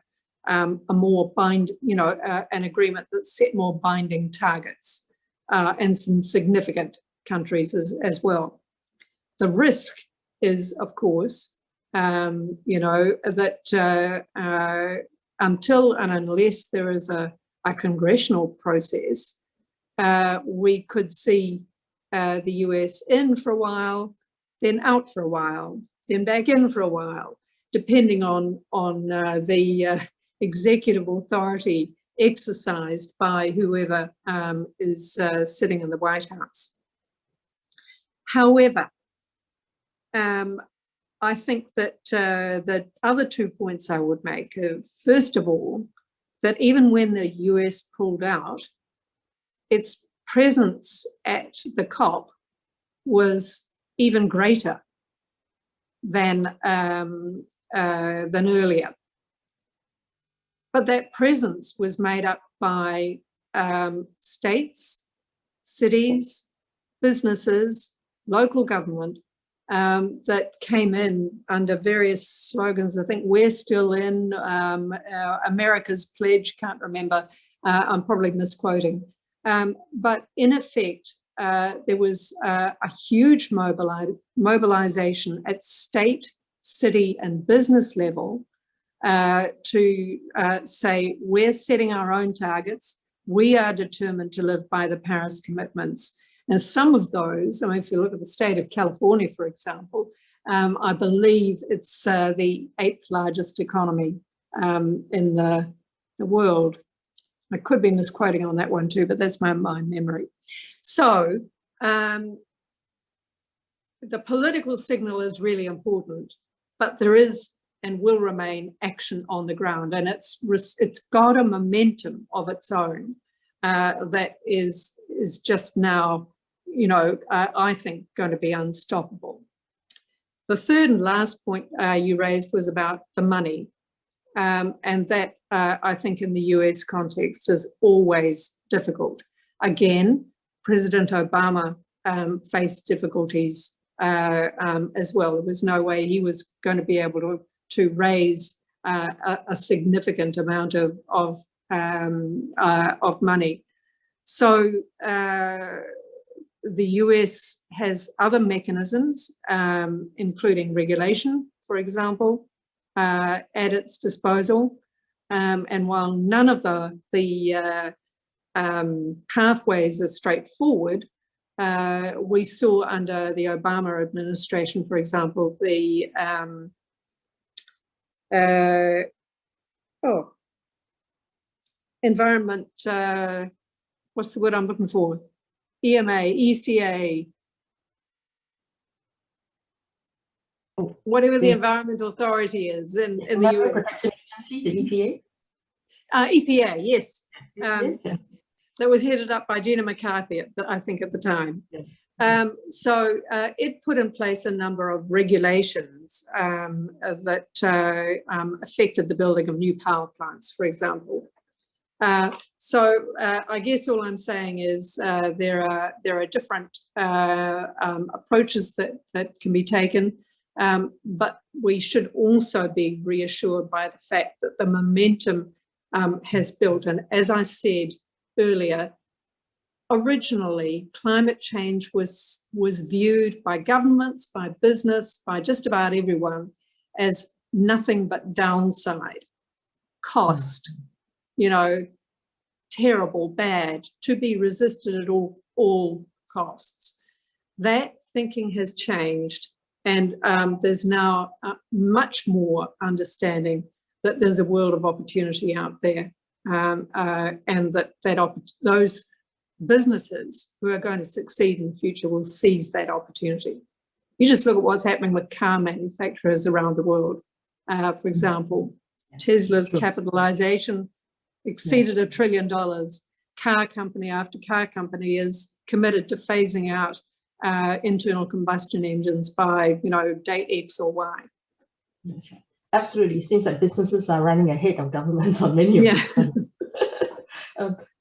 more an agreement that set more binding targets, and some significant countries as well. The risk is, of course, that until and unless there is a congressional process, we could see the US in for a while, then out for a while, then back in for a while, depending on the executive authority exercised by whoever is sitting in the White House. However, I think that the other 2 points I would make are, first of all, that even when the US pulled out, its presence at the COP was even greater than earlier. But that presence was made up by states, cities, businesses, local government that came in under various slogans. I think we're still in, America's pledge, can't remember, I'm probably misquoting. But in effect, there was a huge mobilization at state, city and business level to say, we're setting our own targets. We are determined to live by the Paris commitments. And some of those, I mean, if you look at the state of California, for example, I believe it's the 8th largest economy in the world. I could be misquoting on that one too, but that's my memory. So the political signal is really important, but there is and will remain action on the ground, and it's got a momentum of its own that is just now, I think, going to be unstoppable. The third and last point you raised was about the money, and that I think in the US context is always difficult. Again, President Obama faced difficulties as well. There was no way he was going to be able to raise a significant amount of money. So the US has other mechanisms, including regulation, for example, at its disposal. And while none of the pathways are straightforward, we saw under the Obama administration, for example, the environment, what's the word I'm looking for? ECA, whatever the environmental authority is in the US. Protection Agency, the EPA? EPA, yes. That was headed up by Gina McCarthy, I think, at the time. Yes. So it put in place a number of regulations that affected the building of new power plants, for example. So I guess all I'm saying is there are different approaches that can be taken, but we should also be reassured by the fact that the momentum has built. And as I said earlier, originally climate change was viewed by governments, by business, by just about everyone as nothing but downside, cost, terrible, bad, to be resisted at all costs. That thinking has changed, and there's now much more understanding that there's a world of opportunity out there, and that those businesses who are going to succeed in the future will seize that opportunity. You just look at what's happening with car manufacturers around the world. For example, Tesla's capitalization exceeded $1 trillion. Car company after car company is committed to phasing out internal combustion engines by, date X or Y. Absolutely. It seems like businesses are running ahead of governments on many of these fronts.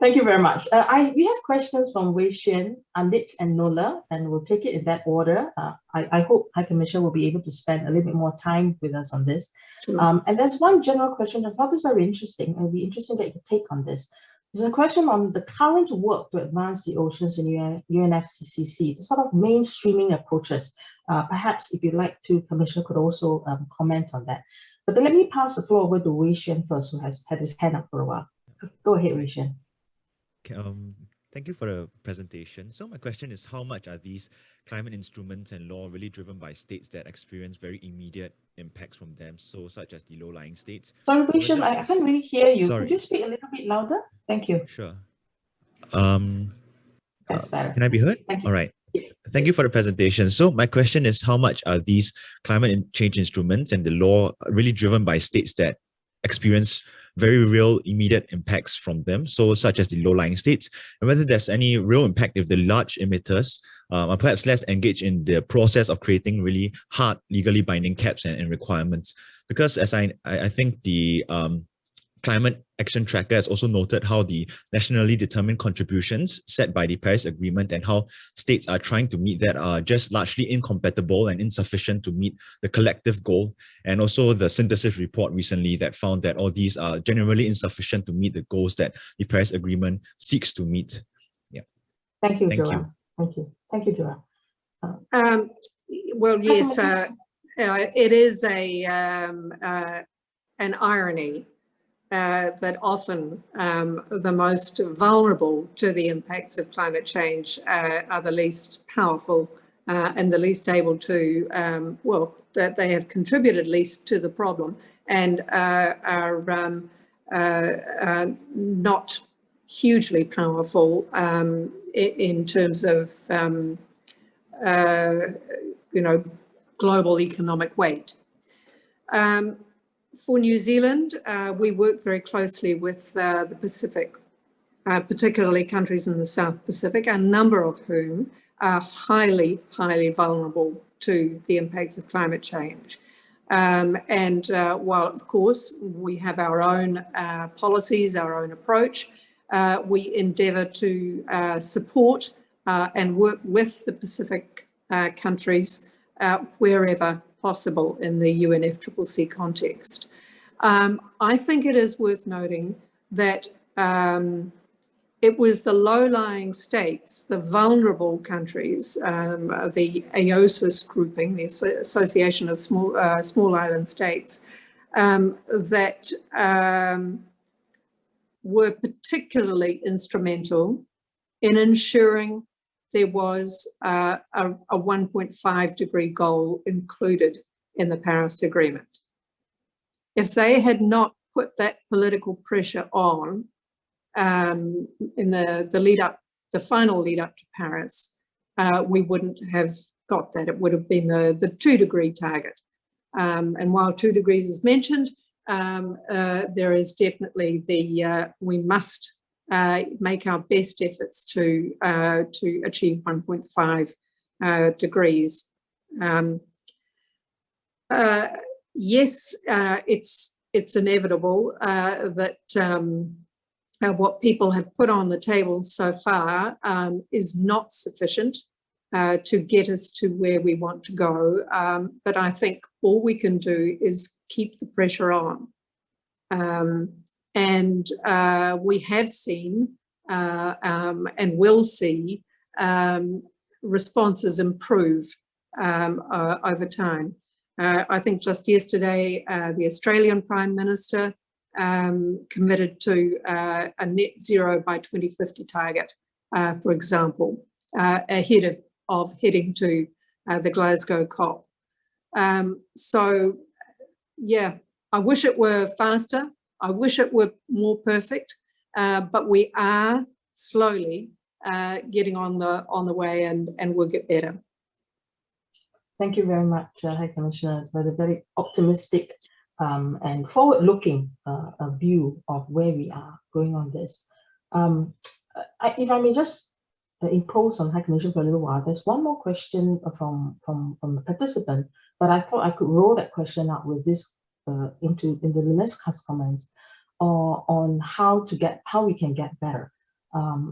Thank you very much. We have questions from Wei Xuan, Anit, and Nola, and we'll take it in that order. I hope High Commissioner will be able to spend a little bit more time with us on this. Sure. And there's one general question I thought was very interesting, and it'd be interesting that you could take on this. There's a question on the current work to advance the oceans in UNFCCC, the sort of mainstreaming approaches. Perhaps if you'd like to, Commissioner could also comment on that. But then let me pass the floor over to Wei Xuan first, who has had his hand up for a while. Go ahead, Wei Xuan. Thank you for the presentation. So my question is, how much are these climate instruments and law really driven by states that experience very immediate impacts from them, so such as the low-lying states? Sorry, Wei Xuan, I can't really hear you. Sorry. Could you speak a little bit louder? Thank you. Sure. That's better. Can I be heard? Thank you. All right. Thank you for the presentation. So my question is, how much are these climate change instruments and the law really driven by states that experience very real immediate impacts from them, so such as the low-lying states, and whether there's any real impact if the large emitters are perhaps less engaged in the process of creating really hard, legally binding caps and requirements? Because as I think the Climate Action Tracker has also noted how the nationally determined contributions set by the Paris Agreement and how states are trying to meet that are just largely incompatible and insufficient to meet the collective goal. And also the synthesis report recently that found that all these are generally insufficient to meet the goals that the Paris Agreement seeks to meet. Yeah. Thank you, Thank Joanne. you. Thank you. Thank you, Joanne. Well, yes, it is an irony that often the most vulnerable to the impacts of climate change are the least powerful and the least able to, that they have contributed least to the problem and are not hugely powerful in terms of, global economic weight. For New Zealand, we work very closely with the Pacific, particularly countries in the South Pacific, a number of whom are highly, highly vulnerable to the impacts of climate change. While, of course, we have our own policies, our own approach, we endeavour to support and work with the Pacific countries wherever possible in the UNFCCC context. I think it is worth noting that it was the low-lying states, the vulnerable countries, the AOSIS grouping, the Association of Small Island States, that were particularly instrumental in ensuring there was a 1.5 degree goal included in the Paris Agreement. If they had not put that political pressure on in the final lead up to Paris, we wouldn't have got that. It would have been the 2 degree target. And while 2 degrees is mentioned, there is definitely we must make our best efforts to achieve 1.5 degrees. Yes, it's inevitable that what people have put on the table so far is not sufficient to get us to where we want to go. But I think all we can do is keep the pressure on. And we have seen and will see responses improve over time. I think just yesterday, the Australian Prime Minister committed to a net zero by 2050 target, for example, ahead of heading to the Glasgow COP. So, yeah, I wish it were faster. I wish it were more perfect, but we are slowly getting on the way, and we'll get better. Thank you very much, High Commissioner. It's a very optimistic and forward-looking view of where we are going on this. If I may just impose on High Commissioner for a little while, there's one more question from the participant, but I thought I could roll that question out with this in the next comments on how we can get better.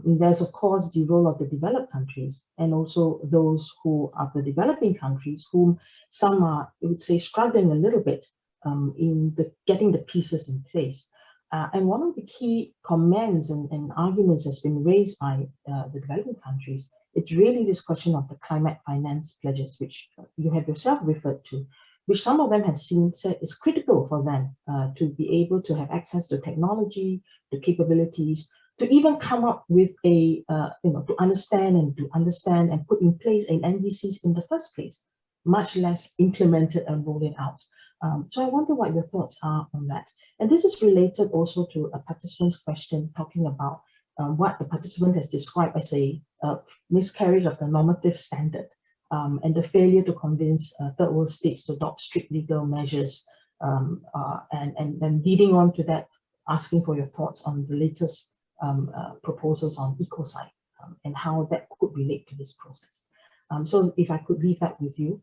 There's of course the role of the developed countries and also those who are the developing countries, whom some are, I would say, struggling a little bit in getting the pieces in place. And one of the key comments and arguments has been raised by the developing countries. It's really this question of the climate finance pledges, which you have yourself referred to, which some of them have said is critical for them to be able to have access to technology, to capabilities, to even come up with to understand and put in place an NDCs in the first place, much less implemented and rolling out. So I wonder what your thoughts are on that. And this is related also to a participant's question talking about what the participant has described as a miscarriage of the normative standard and the failure to convince third world states to adopt strict legal measures, and then leading on to that, asking for your thoughts on the latest proposals on ecocide and how that could relate to this process. So if I could leave that with you,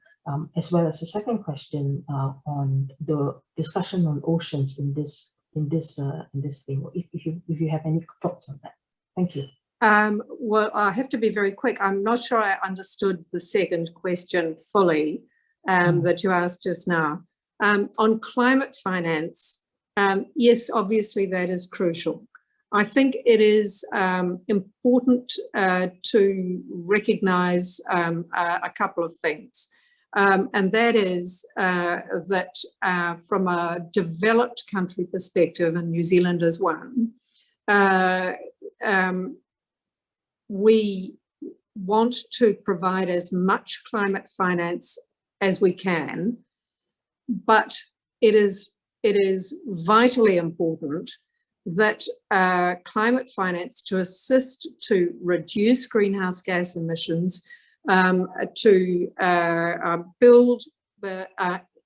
as well as a second question on the discussion on oceans in this thing, if you have any thoughts on that. Thank you. Well, I have to be very quick. I'm not sure I understood the second question fully that you asked just now. On climate finance, yes, obviously that is crucial. I think it is important to recognise a couple of things. And that is that from a developed country perspective, and New Zealand is one, we want to provide as much climate finance as we can, but it is vitally important that climate finance to assist to reduce greenhouse gas emissions, to build the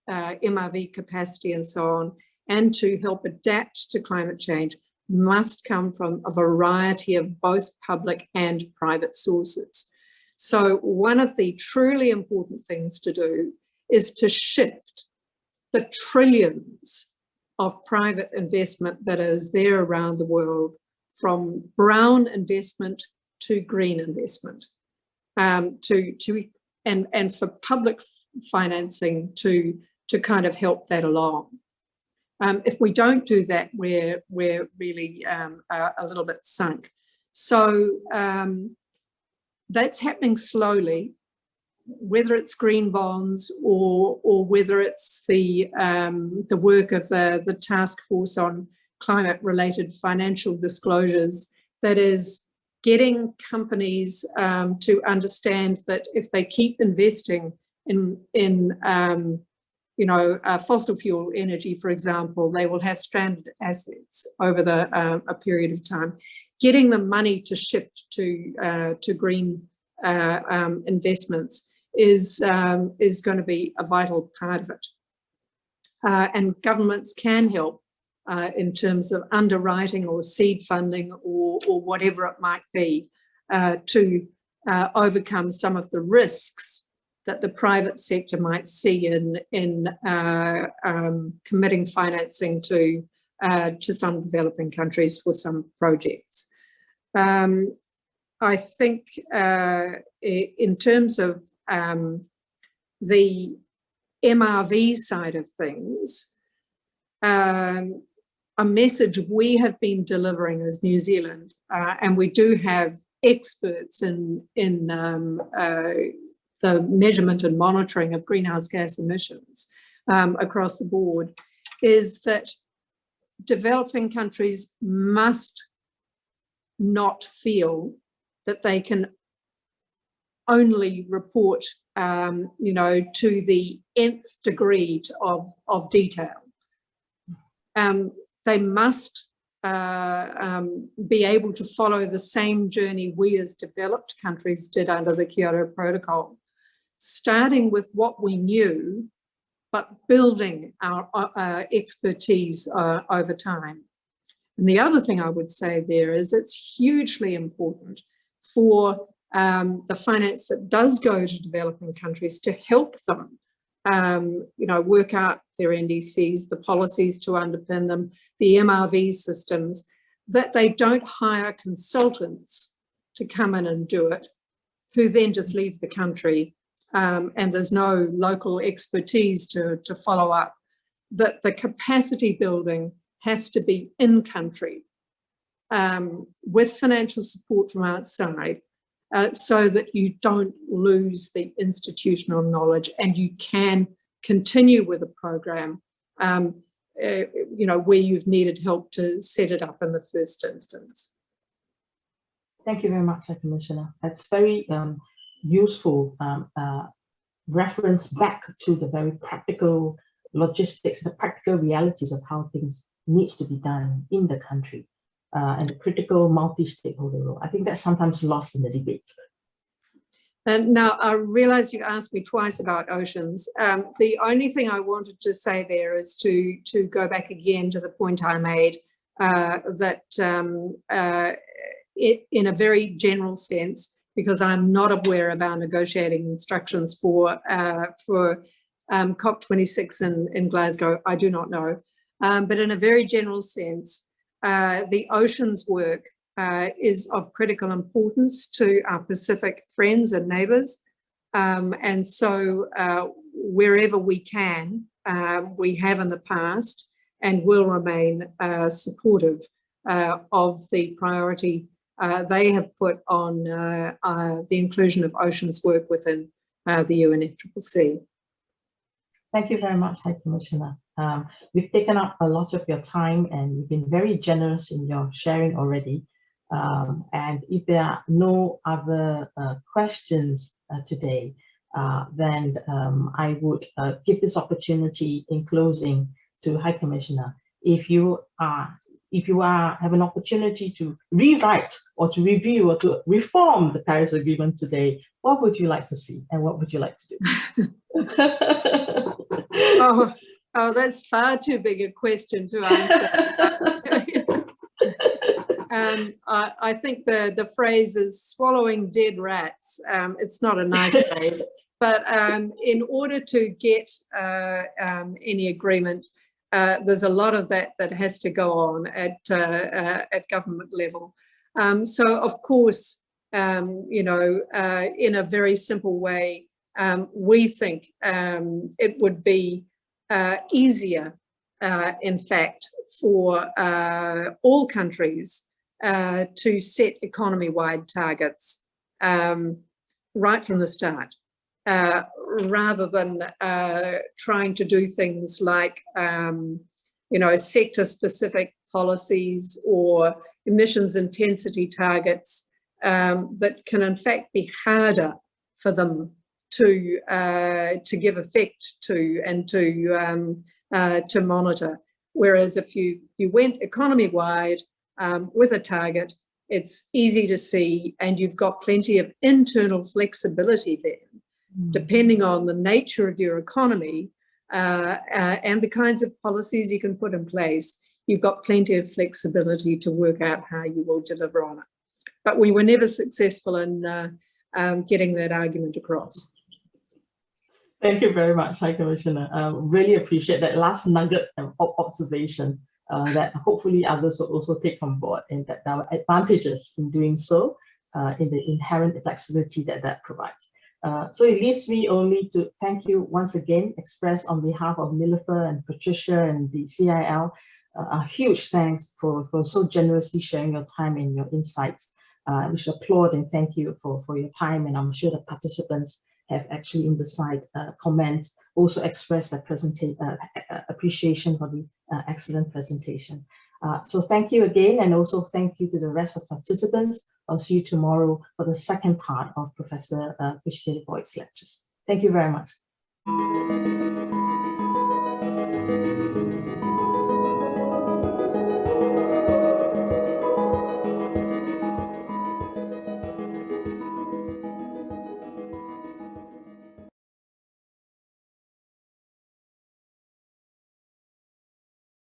MRV capacity and so on, and to help adapt to climate change must come from a variety of both public and private sources. So one of the truly important things to do is to shift the trillions of private investment that is there around the world from brown investment to green investment, and for public financing to kind of help that along. If we don't do that, we're really a little bit sunk. So that's happening slowly, whether it's green bonds or whether it's the work of the task force on climate-related financial disclosures, that is getting companies to understand that if they keep investing in fossil fuel energy, for example, they will have stranded assets over a period of time. Getting the money to shift to green investments is going to be a vital part of it. And governments can help in terms of underwriting or seed funding or whatever it might be to overcome some of the risks that the private sector might see in committing financing to some developing countries for some projects. I think in terms of the MRV side of things, a message we have been delivering as New Zealand, and we do have experts in the measurement and monitoring of greenhouse gas emissions across the board, is that developing countries must not feel that they can only report, to the nth degree of detail. They must be able to follow the same journey we as developed countries did under the Kyoto Protocol, starting with what we knew, but building our expertise over time. And the other thing I would say there is it's hugely important for the finance that does go to developing countries to help them, work out their NDCs, the policies to underpin them, the MRV systems, that they don't hire consultants to come in and do it, who then just leave the country, and there's no local expertise to follow up. That the capacity building has to be in country, with financial support from outside, so that you don't lose the institutional knowledge and you can continue with a program, where you've needed help to set it up in the first instance. Thank you very much, Commissioner. That's very useful reference back to the very practical logistics, the practical realities of how things needs to be done in the country, and the critical multi-stakeholder role. I think that's sometimes lost in the debate. And now I realize you asked me twice about oceans. The only thing I wanted to say there is to go back again to the point I made, that in a very general sense, because I'm not aware of our negotiating instructions for COP26 in Glasgow, I do not know. But in a very general sense, the oceans work is of critical importance to our Pacific friends and neighbours. And so wherever we can, we have in the past and will remain supportive of the priority they have put on the inclusion of oceans work within the UNFCCC. Thank you very much, High Commissioner. We've taken up a lot of your time and you've been very generous in your sharing already. And if there are no other questions today, then I would give this opportunity in closing to High Commissioner. If you have an opportunity to rewrite or to review or to reform the Paris Agreement today, what would you like to see and what would you like to do? Oh, that's far too big a question to answer. I think the phrase is swallowing dead rats. It's not a nice phrase, but in order to get any agreement, there's a lot of that has to go on at government level. So of course, in a very simple way, we think it would be easier, in fact, for all countries to set economy-wide targets right from the start, rather than trying to do things like, sector-specific policies or emissions intensity targets that can, in fact, be harder for them to give effect to and to monitor. Whereas if you went economy-wide with a target, it's easy to see and you've got plenty of internal flexibility then, depending on the nature of your economy and the kinds of policies you can put in place. You've got plenty of flexibility to work out how you will deliver on it. But we were never successful in getting that argument across. Thank you very much, High Commissioner. Really appreciate that last nugget of observation that hopefully others will also take on board, and that there are advantages in doing so in the inherent flexibility that provides. So it leaves me only to thank you once again, express on behalf of Nilofer and Patricia and the CIL, a huge thanks for so generously sharing your time and your insights. We should applaud and thank you for your time, and I'm sure the participants have actually in the side comments also expressed their appreciation for the excellent presentation. So thank you again, and also thank you to the rest of participants. I'll see you tomorrow for the second part of Professor Christian Boyd's lectures. Thank you very much.